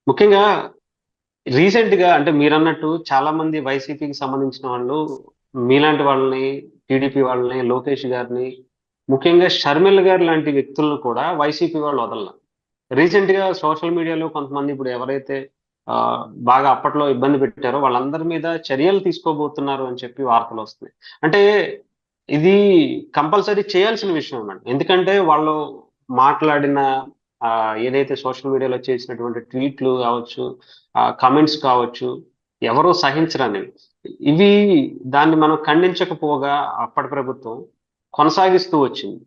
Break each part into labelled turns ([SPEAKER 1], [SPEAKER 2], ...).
[SPEAKER 1] ముఖ్యంగా రీసెంట్‌గా అంటే మీరన్నట్టు చాలా మంది వైసీపీకి సంబంధించిన వాళ్ళు మీలాంటి వాళ్ళని, టీడీపీ వాళ్ళని, లోకేష్ గారిని, ముఖ్యంగా షర్మిల గారు లాంటి వ్యక్తులను కూడా వైసీపీ వాళ్ళు వదలల. రీసెంట్‌గా సోషల్ మీడియాలో కొంతమంది ఇప్పుడు ఎవరైతే ఆహ్, బాగా అప్పట్లో ఇబ్బంది పెట్టారో వాళ్ళందరి మీద చర్యలు తీసుకోబోతున్నారు అని చెప్పి వార్తలొస్తున్నాయి. అంటే ఇది కంపల్సరీ చేయాల్సిన విషయమే మేడం. ఎందుకంటే వాళ్ళు మాట్లాడిన ఏదైతే సోషల్ మీడియాలో చేసినటువంటి ట్వీట్లు కావచ్చు, కామెంట్స్ కావచ్చు, ఎవరు సహించరనేవి. ఇవి దాన్ని మనం ఖండించకపోగా అప్పటి ప్రభుత్వం కొనసాగిస్తూ వచ్చింది.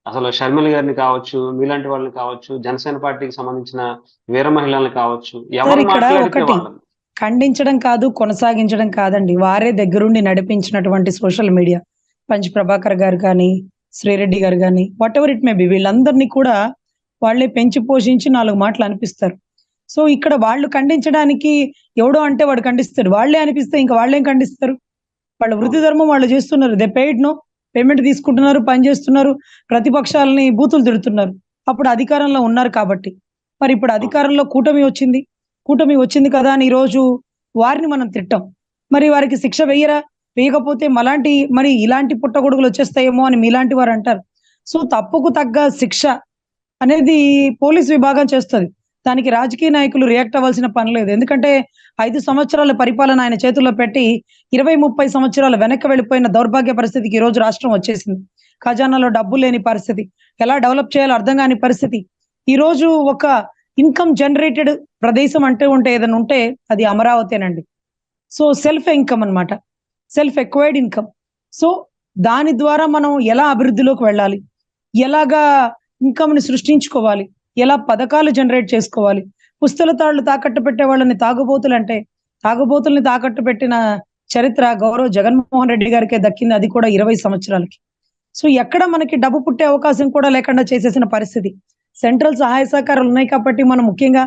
[SPEAKER 1] అసలు షర్మిల గారిని కావచ్చు, మీలాంటి వాళ్ళని కావచ్చు, జనసేన పార్టీకి సంబంధించిన వీర మహిళలను కావచ్చు,
[SPEAKER 2] సార్
[SPEAKER 1] ఎవరు
[SPEAKER 2] ఇక్కడ
[SPEAKER 1] మాట్లాడితే
[SPEAKER 2] ఒకటి
[SPEAKER 1] వాళ్ళని.
[SPEAKER 2] ఖండించడం కాదు, కొనసాగించడం కాదండి. వారే దగ్గరుండి నడిపించినటువంటి సోషల్ మీడియా పంచ్ ప్రభాకర్ గారు కానీ, శ్రీరెడ్డి గారు కానీ, వాటెవర్ ఇట్ మే బి, వీళ్ళందరినీ కూడా వాళ్ళే పెంచి పోషించి 4 మాటలు అనిపిస్తారు. సో ఇక్కడ వాళ్ళు ఖండించడానికి ఎవడో అంటే వాడు ఖండిస్తాడు. వాళ్ళే అనిపిస్తే ఇంక వాళ్ళేం ఖండిస్తారు? వాళ్ళ వృత్తి
[SPEAKER 1] అవును.
[SPEAKER 2] ధర్మం వాళ్ళు చేస్తున్నారు. దే పెయిడ్ నో, పేమెంట్ తీసుకుంటున్నారు, పని చేస్తున్నారు, ప్రతిపక్షాలని బూతులు తిడుతున్నారు. అప్పుడు అధికారంలో ఉన్నారు కాబట్టి. మరి ఇప్పుడు
[SPEAKER 1] అవును.
[SPEAKER 2] అధికారంలో కూటమి వచ్చింది. కూటమి వచ్చింది కదా అని ఈరోజు వారిని మనం తిట్టాం. మరి వారికి శిక్ష వెయ్యరా? వేయకపోతే మరి ఇలాంటి పుట్టగొడుగులు వచ్చేస్తాయేమో అని మీలాంటి వారు అంటారు. సో తప్పుకు తగ్గ శిక్ష అనేది పోలీస్ విభాగం చేస్తది. దానికి రాజకీయ నాయకులు రియాక్ట్ అవ్వాల్సిన పని లేదు. ఎందుకంటే 5 సంవత్సరాల పరిపాలన ఆయన చేతుల్లో పెట్టి 20, 30 సంవత్సరాలు వెనక్కి వెళ్ళిపోయిన దౌర్భాగ్య పరిస్థితికి ఈ రోజు రాష్ట్రం వచ్చేసింది. ఖజానాలో డబ్బులు లేని పరిస్థితి. ఎలా డెవలప్ చేయాలో అర్థం కాని పరిస్థితి. ఈ రోజు ఒక ఇన్‌కమ్ జనరేటెడ్ ప్రదేశం ఉంటే ఏదైనా ఉంటే అది అమరావతేనండి. సో సెల్ఫ్ ఇన్‌కమ్ అన్నమాట. Self acquired income. సో దాని ద్వారా మనం ఎలా అభివృద్ధిలోకి వెళ్ళాలి? ఎలాగా ఇన్‌కమ్‌ని సృష్టించుకోవాలి? ఎలా పథకాలు జనరేట్ చేసుకోవాలి? పుస్తల తాళ్ళు తాకట్టు పెట్టే వాళ్ళని తాగుబోతులంటే, తాగుబోతుల్ని తాకట్టు పెట్టిన చరిత్ర గౌరవ్ జగన్మోహన్ రెడ్డి గారికే దక్కింది. అది కూడా 20 సంవత్సరాలకి. సో ఎక్కడ మనకి డబ్బు పుట్టే అవకాశం కూడా లేకుండా చేసేసిన పరిస్థితి. సెంట్రల్ సహాయ సహకారాలు ఉన్నాయి కాబట్టి మనం ముఖ్యంగా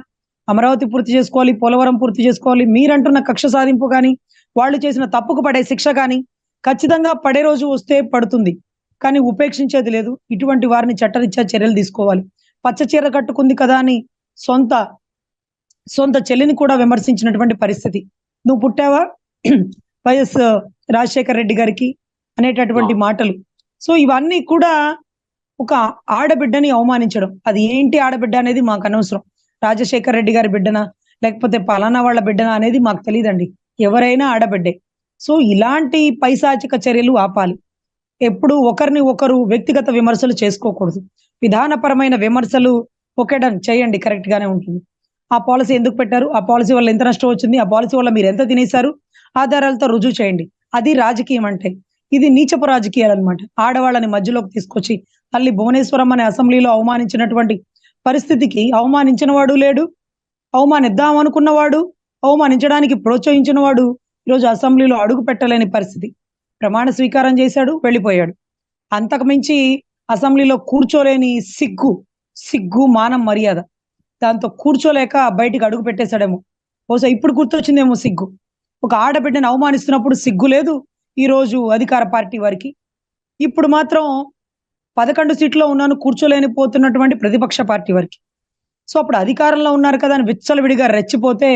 [SPEAKER 2] అమరావతి పూర్తి చేసుకోవాలి, పోలవరం పూర్తి చేసుకోవాలి. మీరంటున్న కక్ష సాధింపు గాని, వాళ్ళు చేసిన తప్పుకు పడే శిక్ష గాని, ఖచ్చితంగా పడే రోజు వస్తే పడుతుంది. కానీ ఉపేక్షించేది లేదు. ఇటువంటి వారిని చట్టరీత్యా చర్యలు తీసుకోవాలి. పచ్చ చీర కట్టుకుంది కదా అని సొంత సొంత చెల్లిని కూడా విమర్శించినటువంటి పరిస్థితి. నువ్వు పుట్టావా వైఎస్ రాజశేఖర్ రెడ్డి గారికి అనేటటువంటి
[SPEAKER 1] అవును.
[SPEAKER 2] మాటలు. సో ఇవన్నీ కూడా ఒక ఆడబిడ్డని అవమానించడం. అది ఏంటి ఆడబిడ్డ అనేది మాకు అనవసరం. రాజశేఖర్ రెడ్డి గారి బిడ్డనా? లేకపోతే పలానా వాళ్ళ బిడ్డనా అనేది మాకు తెలీదండి. ఎవరైనా ఆడబిడ్డే. సో ఇలాంటి పైశాచిక చర్యలు ఆపాలి. ఎప్పుడు ఒకరిని ఒకరు వ్యక్తిగత విమర్శలు చేసుకోకూడదు. విధానపరమైన విమర్శలు ఓకే డన్ చేయండి, కరెక్ట్ గానే ఉంటుంది. ఆ పాలిసీ ఎందుకు పెట్టారు? ఆ పాలిసీ వల్ల ఎంత నష్టం వచ్చింది? ఆ పాలిసీ వల్ల మీరు ఎంత తినేశారు? ఆధారాలతో రుజువు చేయండి. అది రాజకీయం అంటే. ఇది నీచపు రాజకీయాలన్నమాట. ఆడవాళ్ళని మధ్యలోకి తీసుకొచ్చి తల్లి భువనేశ్వరం అనే అసెంబ్లీలో అవమానించినటువంటి పరిస్థితికి అవమానించిన వాడు లేడు. అవమానిద్దాం అనుకున్నవాడు, అవమానించడానికి ప్రోత్సహించిన వాడు ఈరోజు అసెంబ్లీలో అడుగు పెట్టలేని పరిస్థితి. ప్రమాణ స్వీకారం చేశాడు, వెళ్ళిపోయాడు. అంతకు మించి అసెంబ్లీలో కూర్చోలేని సిగ్గు, మానం, మర్యాద. దాంతో కూర్చోలేక బయటికి అడుగు పెట్టేశాడేమో. బహుశా ఇప్పుడు గుర్తొచ్చిందేమో సిగ్గు. ఒక ఆడబిడ్డని అవమానిస్తున్నప్పుడు సిగ్గు లేదు ఈరోజు అధికార పార్టీ వారికి. ఇప్పుడు మాత్రం 11 సీట్‌లో ఉన్నాను కూర్చోలేని పోతున్నటువంటి ప్రతిపక్ష పార్టీ వారికి. సో అప్పుడు అధికారంలో ఉన్నారు కదా అని విచ్చలవిడిగా రెచ్చిపోతే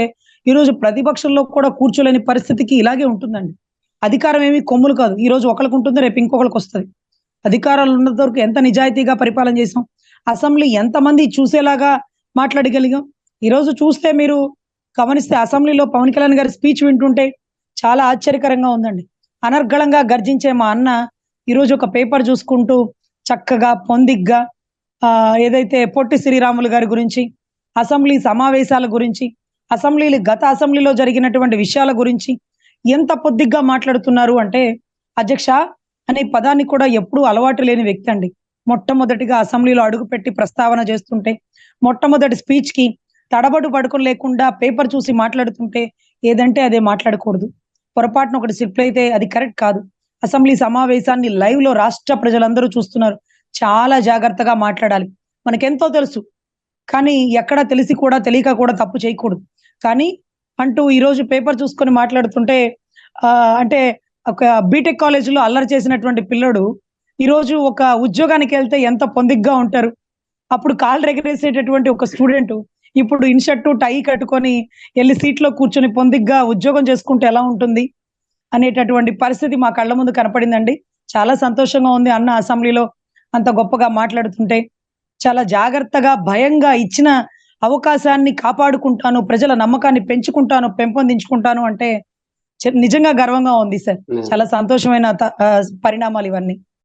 [SPEAKER 2] ఈరోజు ప్రతిపక్షంలో కూడా కూర్చోలేని పరిస్థితికి ఇలాగే ఉంటుందండి. అధికారం ఏమి కొమ్ములు కాదు. ఈరోజు ఒకళ్ళకి ఉంటుంది, రేపు ఇంకొకళ్ళకి వస్తది. అధికారాలు ఉన్నంత వరకు ఎంత నిజాయితీగా పరిపాలన చేసాం. అసెంబ్లీ ఎంతమంది చూసేలాగా మాట్లాడగలిగాం. ఈరోజు చూస్తే మీరు గమనిస్తే అసెంబ్లీలో పవన్ కళ్యాణ్ గారి స్పీచ్ వింటుంటే చాలా ఆశ్చర్యకరంగా ఉందండి. అనర్గళంగా గర్జించే మా అన్న ఈరోజు ఒక పేపర్ చూసుకుంటూ చక్కగా పొందిగ్గా ఏదైతే పొట్టి శ్రీరాములు గారి గురించి, అసెంబ్లీ సమావేశాల గురించి, గత అసెంబ్లీలో జరిగినటువంటి విషయాల గురించి ఎంత పొద్దిగ్గా మాట్లాడుతున్నారు అంటే, అధ్యక్ష అనే పదాన్ని కూడా ఎప్పుడూ అలవాటు లేని వ్యక్తి అండి. మొట్టమొదటిగా అసెంబ్లీలో అడుగుపెట్టి ప్రస్తావన చేస్తుంటే, మొట్టమొదటి స్పీచ్ కి తడబడు పడుకొని లేకుండా పేపర్ చూసి మాట్లాడుతుంటే ఏదంటే అదే మాట్లాడకూడదు. పొరపాటున ఒకటి స్లిప్ అయితే అది కరెక్ట్ కాదు. అసెంబ్లీ సమావేశాన్ని లైవ్ లో రాష్ట్ర ప్రజలందరూ చూస్తున్నారు. చాలా జాగ్రత్తగా మాట్లాడాలి. మనకెంతో తెలుసు. కానీ ఎక్కడ తెలిసి కూడా తెలియక కూడా తప్పు చేయకూడదు. కానీ అంటూ ఈరోజు పేపర్ చూసుకొని మాట్లాడుతుంటే అంటే ఒక బీటెక్ కాలేజీలో అల్లరి చేసినటువంటి పిల్లోడు ఈరోజు ఒక ఉద్యోగానికి వెళ్తే ఎంత పొందిగ్గా ఉంటారు. అప్పుడు కాళ్ళు ఎగరేసేటటువంటి ఒక స్టూడెంట్ ఇప్పుడు ఇన్షర్ట్ టై కట్టుకొని వెళ్ళి సీట్లో కూర్చొని పొందిగ్గా ఉద్యోగం చేసుకుంటే ఎలా ఉంటుంది అనేటటువంటి పరిస్థితి మా కళ్ళ ముందు కనపడిందండి. చాలా సంతోషంగా ఉంది అన్న అసెంబ్లీలో అంత గొప్పగా మాట్లాడుతుంటే. చాలా జాగ్రత్తగా భయంగా ఇచ్చిన అవకాశాన్ని కాపాడుకుంటాను, ప్రజల నమ్మకాన్ని పెంచుకుంటాను, పెంపొందించుకుంటాను అంటే నిజంగా గర్వంగా ఉంది సార్.
[SPEAKER 1] నిజం.
[SPEAKER 2] చాలా సంతోషమైన పరిణామాలు ఇవన్నీ.